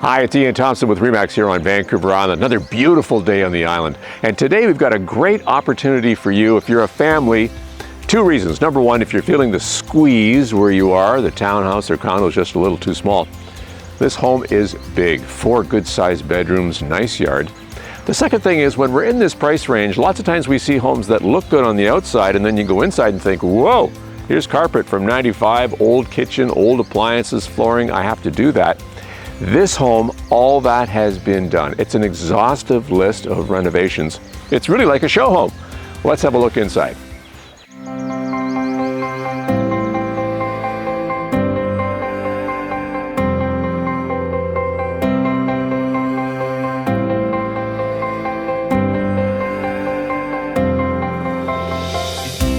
Hi, it's Ian Thompson with RE/MAX here on Vancouver Island. Another beautiful day on the island. And today we've got a great opportunity for you if you're a family. Two reasons. Number one, if you're feeling the squeeze where you are, the townhouse or condo is just a little too small. This home is big, 4 good-sized bedrooms, nice yard. The second thing is when we're in this price range, lots of times we see homes that look good on the outside and then you go inside and think, whoa, here's carpet from '95, old kitchen, old appliances, flooring, I have to do that. This home, all that has been done. It's an exhaustive list of renovations. It's really like a show home. Let's have a look inside.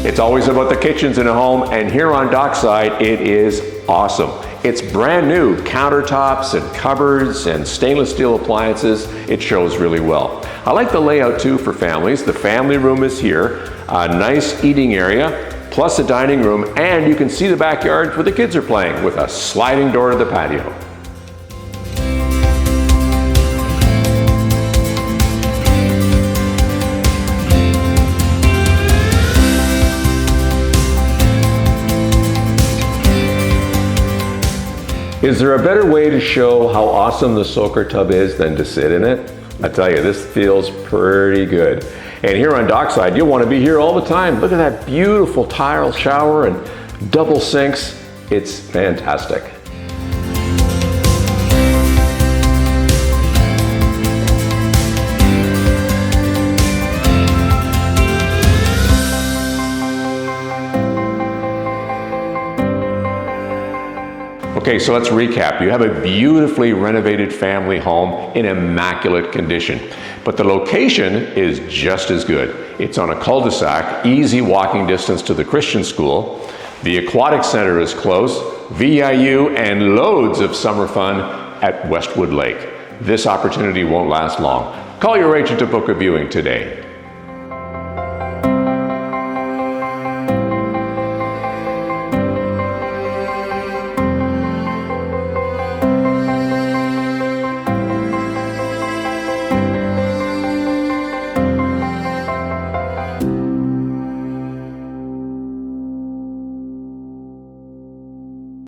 It's always about the kitchens in a home, and here on Dockside, it is awesome. It's brand new, countertops and cupboards and stainless steel appliances. It shows really well. I like the layout too for families. The family room is here, a nice eating area, plus a dining room, and you can see the backyard where the kids are playing with a sliding door to the patio. Is there a better way to show how awesome the soaker tub is than to sit in it? I tell you, this feels pretty good. And here on Dockside, you'll want to be here all the time. Look at that beautiful tile shower and double sinks. It's fantastic. Okay, so let's recap. You have a beautifully renovated family home in immaculate condition, but the location is just as good. It's on a cul-de-sac, easy walking distance to the Christian school. The aquatic center is close, VIU, and loads of summer fun at Westwood Lake. This opportunity won't last long. Call your agent to book a viewing today.